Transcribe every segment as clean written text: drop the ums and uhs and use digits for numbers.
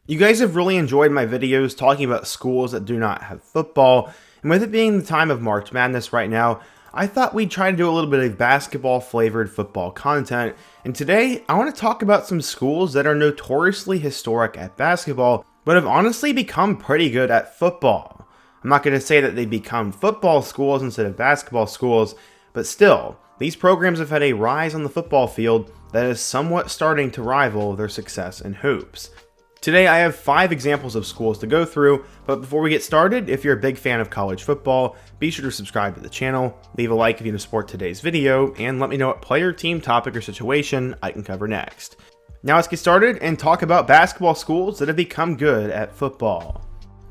You guys have really enjoyed my videos talking about schools that do not have football, and with it being the time of March Madness right now, I thought we'd try to do a little bit of basketball-flavored football content, and today I want to talk about some schools that are notoriously historic at basketball, but have honestly become pretty good at football. I'm not going to say that they become football schools instead of basketball schools, but still, these programs have had a rise on the football field that is somewhat starting to rival their success in hoops. Today I have 5 examples of schools to go through, but before we get started, if you're a big fan of college football, be sure to subscribe to the channel, leave a like if you support today's video, and let me know what player, team, topic, or situation I can cover next. Now let's get started and talk about basketball schools that have become good at football.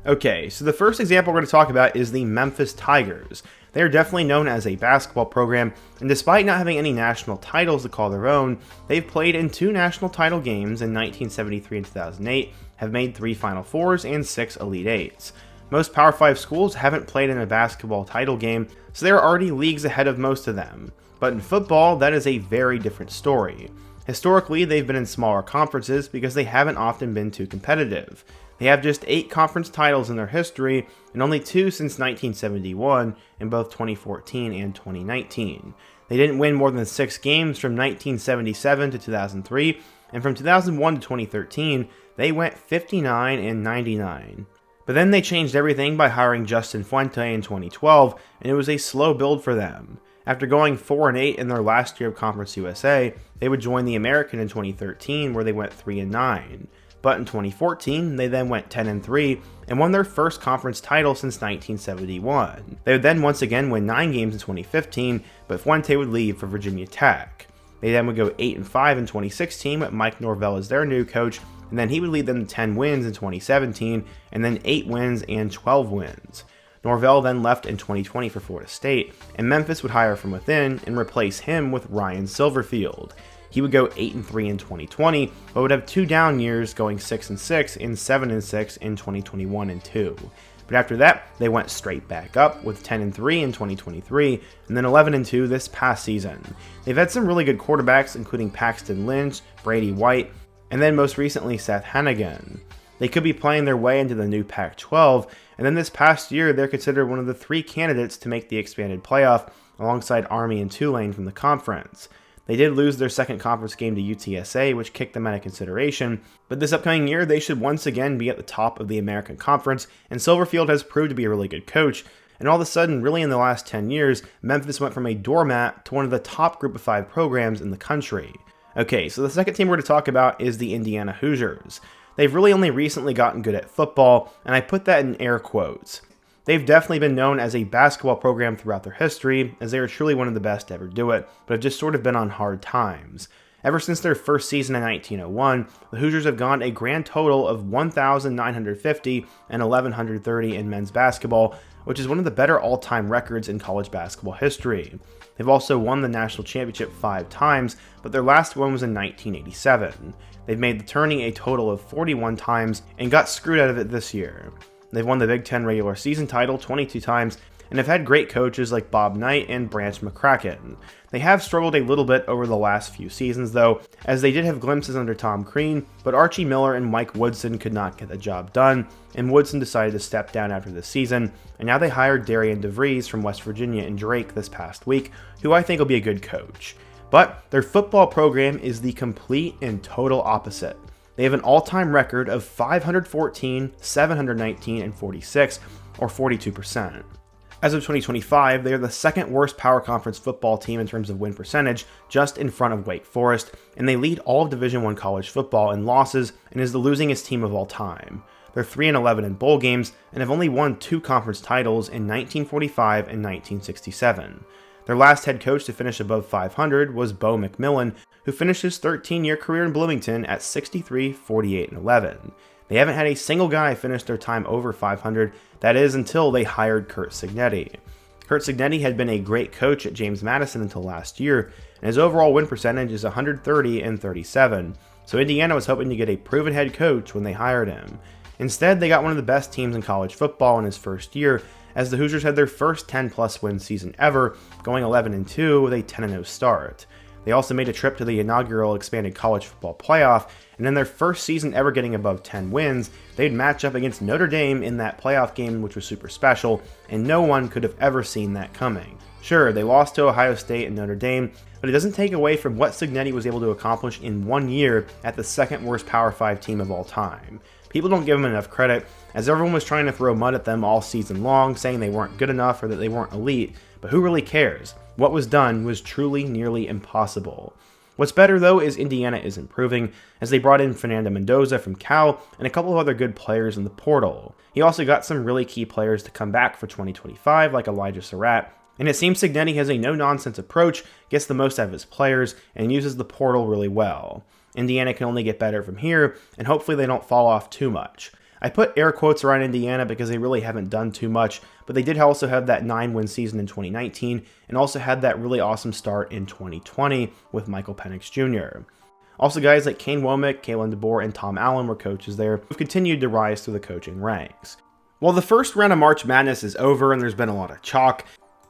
Okay, so the first example we're going to talk about is the Memphis Tigers. They are definitely known as a basketball program, and despite not having any national titles to call their own, they've played in 2 national title games in 1973 and 2008, have made 3 Final Fours and 6 Elite Eights. Most Power 5 schools haven't played in a basketball title game, so they are already leagues ahead of most of them. But in football, that is a very different story. Historically, they've been in smaller conferences because they haven't often been too competitive. They have just 8 conference titles in their history, and only 2 since 1971 in both 2014 and 2019. They didn't win more than 6 games from 1977 to 2003, and from 2001 to 2013, they went 59 and 99. But then they changed everything by hiring Justin Fuente in 2012, and it was a slow build for them. After going 4-8 in their last year of Conference USA, they would join the American in 2013, where they went 3-9. But in 2014, they then went 10-3 and won their first conference title since 1971. They would then once again win 9 games in 2015, but Fuente would leave for Virginia Tech. They then would go 8-5 in 2016 with Mike Norvell as their new coach, and then he would lead them to 10 wins in 2017, and then 8 wins and 12 wins. Norvell then left in 2020 for Florida State, and Memphis would hire from within and replace him with Ryan Silverfield. He would go 8-3 in 2020, but would have 2 down years going 6-6 and 7-6 in 2021 and 2. But after that, they went straight back up with 10-3 in 2023 and then 11-2 this past season. They've had some really good quarterbacks, including Paxton Lynch, Brady White, and then most recently Seth Hennigan. They could be playing their way into the new Pac-12, and then this past year they're considered one of the 3 candidates to make the expanded playoff alongside Army and Tulane from the conference. They did lose their second conference game to UTSA, which kicked them out of consideration, but this upcoming year they should once again be at the top of the American Conference, and Silverfield has proved to be a really good coach, and all of a sudden, really in the last 10 years, Memphis went from a doormat to one of the top group of 5 programs in the country. Okay, so the second team we're going to talk about is the Indiana Hoosiers. They've really only recently gotten good at football, and I put that in air quotes. They've definitely been known as a basketball program throughout their history, as they are truly one of the best to ever do it, but have just sort of been on hard times. Ever since their first season in 1901, the Hoosiers have gone a grand total of 1,950 and 1,130 in men's basketball, which is one of the better all-time records in college basketball history. They've also won the national championship 5 times, but their last one was in 1987. They've made the tourney a total of 41 times and got screwed out of it this year. They've won the Big Ten regular season title 22 times and have had great coaches like Bob Knight and Branch McCracken. They have struggled a little bit over the last few seasons though, as they did have glimpses under Tom Crean, but Archie Miller and Mike Woodson could not get the job done, and Woodson decided to step down after this season, and now they hired Darian DeVries from West Virginia and Drake this past week, who I think will be a good coach. But their football program is the complete and total opposite. They have an all-time record of 514, 719, and 46, or 42%. As of 2025, they are the second worst Power Conference football team in terms of win percentage, just in front of Wake Forest, and they lead all of Division I college football in losses and is the losingest team of all time. They're 3-11 in bowl games and have only won 2 conference titles in 1945 and 1967. Their last head coach to finish above 500 was Bo McMillan, who finished his 13-year career in Bloomington at 63, 48, and 11. They haven't had a single guy finish their time over 500, that is until they hired Curt Cignetti. Curt Cignetti had been a great coach at James Madison until last year, and his overall win percentage is 130 and 37, so Indiana was hoping to get a proven head coach when they hired him. Instead, they got one of the best teams in college football in his first year, as the Hoosiers had their first 10-plus win season ever, going 11-2 with a 10-0 start. They also made a trip to the inaugural expanded college football playoff, and in their first season ever getting above 10 wins, they'd match up against Notre Dame in that playoff game, which was super special, and no one could have ever seen that coming. Sure, they lost to Ohio State and Notre Dame, but it doesn't take away from what Cignetti was able to accomplish in 1 year at the second worst Power 5 team of all time. People don't give them enough credit, as everyone was trying to throw mud at them all season long, saying they weren't good enough or that they weren't elite, but who really cares? What was done was truly nearly impossible. What's better though is Indiana is improving, as they brought in Fernando Mendoza from Cal and a couple of other good players in the portal. He also got some really key players to come back for 2025 like Elijah Surratt, and it seems Cignetti has a no-nonsense approach, gets the most out of his players, and uses the portal really well. Indiana can only get better from here, and hopefully they don't fall off too much. I put air quotes around Indiana because they really haven't done too much, but they did also have that 9-win season in 2019, and also had that really awesome start in 2020 with Michael Penix Jr. Also guys like Kane Womack, Kalen DeBoer, and Tom Allen were coaches there who've continued to rise through the coaching ranks. While the first round of March Madness is over and there's been a lot of chalk,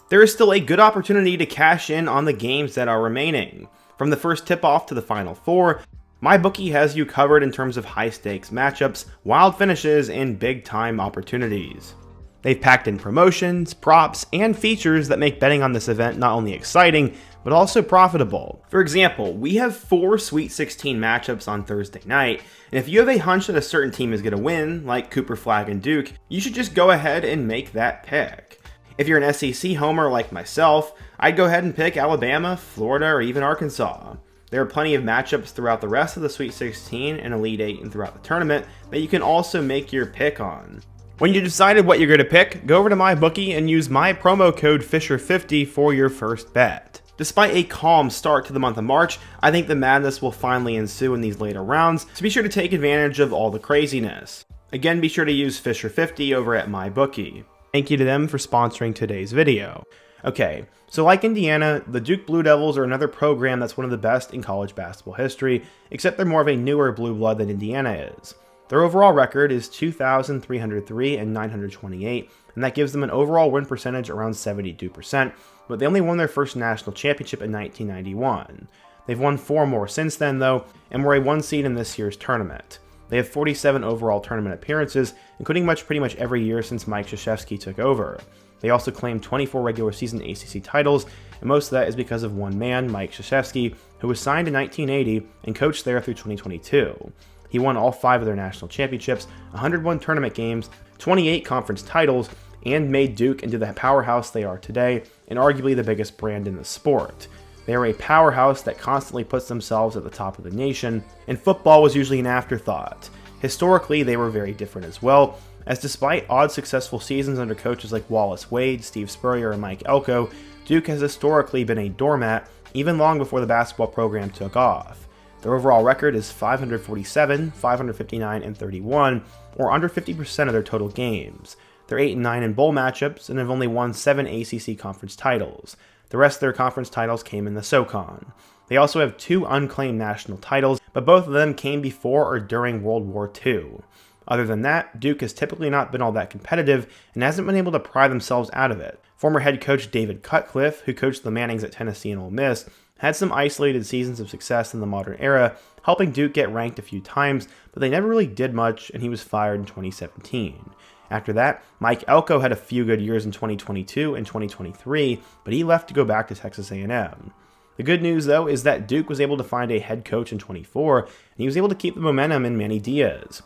there is still a good opportunity to cash in on the games that are remaining. From the first tip-off to the Final Four, MyBookie has you covered in terms of high-stakes matchups, wild finishes, and big-time opportunities. They've packed in promotions, props, and features that make betting on this event not only exciting, but also profitable. For example, we have 4 Sweet 16 matchups on Thursday night, and if you have a hunch that a certain team is going to win, like Cooper Flag and Duke, you should just go ahead and make that pick. If you're an SEC homer like myself, I'd go ahead and pick Alabama, Florida, or even Arkansas. There are plenty of matchups throughout the rest of the Sweet 16 and Elite 8 and throughout the tournament that you can also make your pick on. When you decided what you're going to pick, go over to MyBookie and use my promo code Fisher50 for your first bet. Despite a calm start to the month of March, I think the madness will finally ensue in these later rounds, so be sure to take advantage of all the craziness. Again, be sure to use Fisher50 over at MyBookie. Thank you to them for sponsoring today's video. Okay, so like Indiana, the Duke Blue Devils are another program that's one of the best in college basketball history, except they're more of a newer blue blood than Indiana is. Their overall record is 2,303 and 928, and that gives them an overall win percentage around 72%, but they only won their first national championship in 1991. They've won 4 more since then though, and were a 1 seed in this year's tournament. They have 47 overall tournament appearances, including pretty much every year since Mike Krzyzewski took over. They also claimed 24 regular season ACC titles, and most of that is because of one man, Mike Krzyzewski, who was signed in 1980 and coached there through 2022. He won all 5 of their national championships, 101 tournament games, 28 conference titles, and made Duke into the powerhouse they are today, and arguably the biggest brand in the sport. They are a powerhouse that constantly puts themselves at the top of the nation, and football was usually an afterthought. Historically, they were very different as well, as despite odd successful seasons under coaches like Wallace Wade, Steve Spurrier, and Mike Elko, Duke has historically been a doormat even long before the basketball program took off. Their overall record is 547, 559, and 31, or under 50% of their total games. They're 8-9 in bowl matchups and have only won 7 ACC conference titles. The rest of their conference titles came in the SoCon. They also have 2 unclaimed national titles, but both of them came before or during World War II. Other than that, Duke has typically not been all that competitive and hasn't been able to pry themselves out of it. Former head coach David Cutcliffe, who coached the Mannings at Tennessee and Ole Miss, had some isolated seasons of success in the modern era, helping Duke get ranked a few times, but they never really did much, and he was fired in 2017. After that, Mike Elko had a few good years in 2022 and 2023, but he left to go back to Texas A&M. The good news, though, is that Duke was able to find a head coach in 24, and he was able to keep the momentum in Manny Diaz.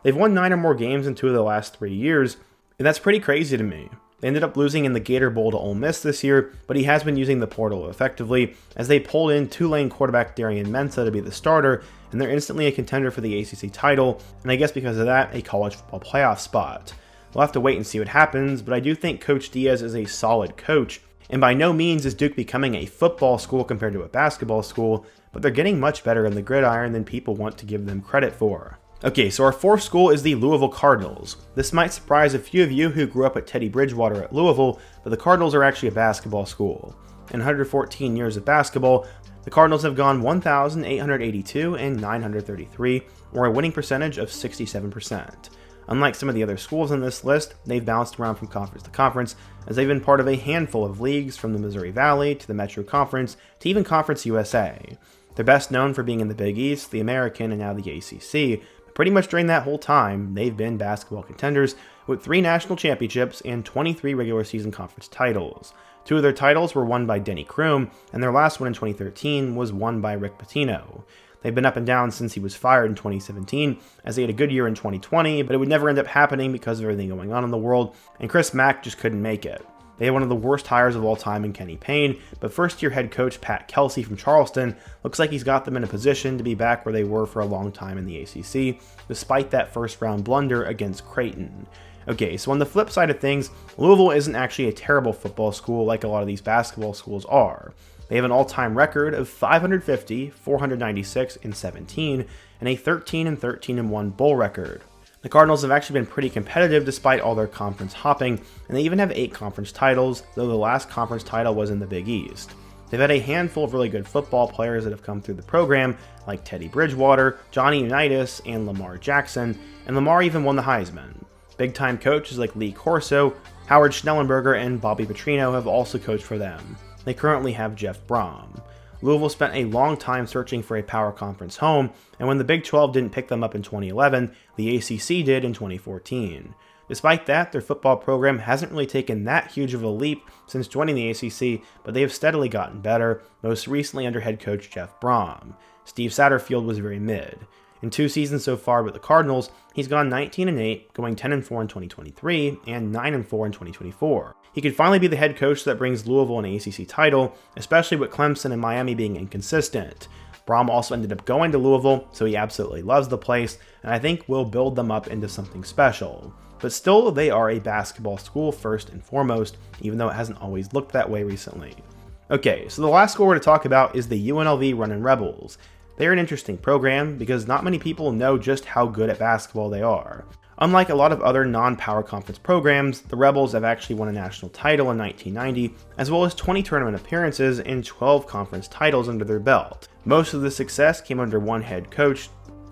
They've won 9 or more games in 2 of the last 3 years, and that's pretty crazy to me. They ended up losing in the Gator Bowl to Ole Miss this year, but he has been using the portal effectively, as they pulled in Tulane quarterback Darian Mensah to be the starter, and they're instantly a contender for the ACC title, and I guess because of that, a college football playoff spot. We'll have to wait and see what happens, but I do think Coach Diaz is a solid coach, and by no means is Duke becoming a football school compared to a basketball school, but they're getting much better in the gridiron than people want to give them credit for. Okay, so our 4th school is the Louisville Cardinals. This might surprise a few of you who grew up at Teddy Bridgewater at Louisville, but the Cardinals are actually a basketball school. In 114 years of basketball, the Cardinals have gone 1,882 and 933, or a winning percentage of 67%. Unlike some of the other schools on this list, they've bounced around from conference to conference, as they've been part of a handful of leagues from the Missouri Valley to the Metro Conference to even Conference USA. They're best known for being in the Big East, the American, and now the ACC. But pretty much during that whole time, they've been basketball contenders with 3 national championships and 23 regular season conference titles. 2 of their titles were won by Denny Crum, and their last one in 2013 was won by Rick Pitino. They've been up and down since he was fired in 2017, as they had a good year in 2020, but it would never end up happening because of everything going on in the world, and Chris Mack just couldn't make it. They had one of the worst hires of all time in Kenny Payne, but first-year head coach Pat Kelsey from Charleston looks like he's got them in a position to be back where they were for a long time in the ACC, despite that first-round blunder against Creighton. Okay, so on the flip side of things, Louisville isn't actually a terrible football school like a lot of these basketball schools are. They have an all-time record of 550, 496, and 17, and a 13-13-1 bowl record. The Cardinals have actually been pretty competitive despite all their conference hopping, and they even have 8 conference titles, though the last conference title was in the Big East. They've had a handful of really good football players that have come through the program, like Teddy Bridgewater, Johnny Unitas, and Lamar Jackson, and Lamar even won the Heisman. Big-time coaches like Lee Corso, Howard Schnellenberger, and Bobby Petrino have also coached for them. They currently have Jeff Brom. Louisville spent a long time searching for a power conference home, and when the Big 12 didn't pick them up in 2011, the ACC did in 2014. Despite that, their football program hasn't really taken that huge of a leap since joining the ACC, but they have steadily gotten better, most recently under head coach Jeff Brom. Steve Satterfield was very mid. In 2 seasons so far with the Cardinals, he's gone 19-8, going 10-4 in 2023 and 9-4 in 2024. He could finally be the head coach that brings Louisville an ACC title, especially with Clemson and Miami being inconsistent. Brom also ended up going to Louisville, so he absolutely loves the place, and I think will build them up into something special. But still, they are a basketball school first and foremost, even though it hasn't always looked that way recently. Okay, so the last school we're to talk about is the UNLV Runnin' Rebels. They're an interesting program because not many people know just how good at basketball they are. Unlike a lot of other non-power conference programs, the Rebels have actually won a national title in 1990, as well as 20 tournament appearances and 12 conference titles under their belt. Most of the success came under one head coach,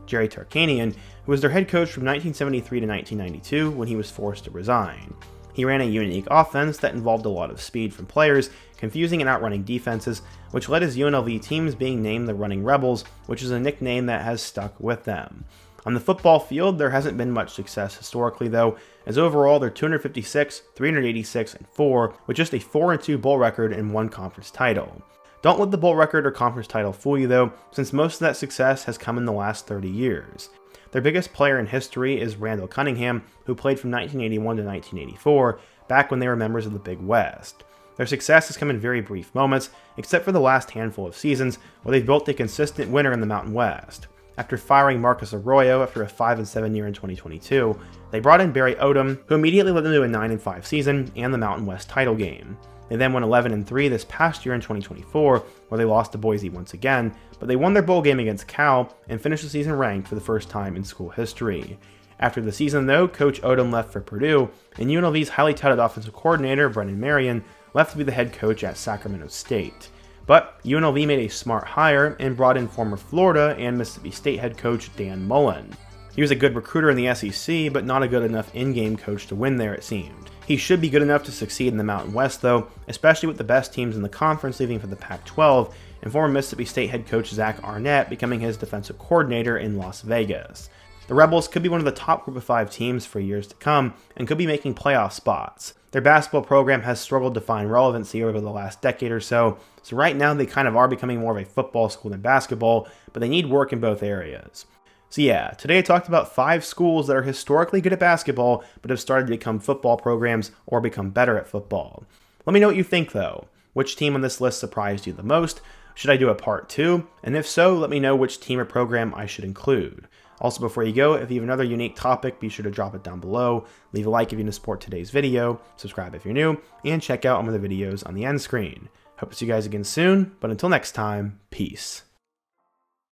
Jerry Tarkanian, who was their head coach from 1973 to 1992 when he was forced to resign. He ran a unique offense that involved a lot of speed from players, confusing and outrunning defenses, which led his UNLV teams being named the Running Rebels, which is a nickname that has stuck with them. On the football field, there hasn't been much success historically though, as overall they're 256, 386, and 4, with just a 4-2 bowl record and 1 conference title. Don't let the bowl record or conference title fool you though, since most of that success has come in the last 30 years. Their biggest player in history is Randall Cunningham, who played from 1981 to 1984, back when they were members of the Big West. Their success has come in very brief moments, except for the last handful of seasons, where they've built a consistent winner in the Mountain West. After firing Marcus Arroyo after a 5-7 year in 2022, they brought in Barry Odom, who immediately led them to a 9-5 season and the Mountain West title game. They then won 11-3 this past year in 2024, where they lost to Boise once again, but they won their bowl game against Cal and finished the season ranked for the first time in school history. After the season though, Coach Odom left for Purdue, and UNLV's highly touted offensive coordinator, Brendan Marion, left to be the head coach at Sacramento State. But UNLV made a smart hire and brought in former Florida and Mississippi State head coach Dan Mullen. He was a good recruiter in the SEC, but not a good enough in-game coach to win there, it seemed. He should be good enough to succeed in the Mountain West, though, especially with the best teams in the conference leaving for the Pac-12, and former Mississippi State head coach Zach Arnett becoming his defensive coordinator in Las Vegas. The Rebels could be one of the top group of 5 teams for years to come, and could be making playoff spots. Their basketball program has struggled to find relevancy over the last decade or so right now they kind of are becoming more of a football school than basketball, but they need work in both areas. So yeah, today I talked about 5 schools that are historically good at basketball, but have started to become football programs or become better at football. Let me know what you think though. Which team on this list surprised you the most? Should I do a part 2? And if so, let me know which team or program I should include. Also, before you go, if you have another unique topic, be sure to drop it down below. Leave a like if you want to support today's video, subscribe if you're new, and check out some of the videos on the end screen. Hope to see you guys again soon, but until next time, peace.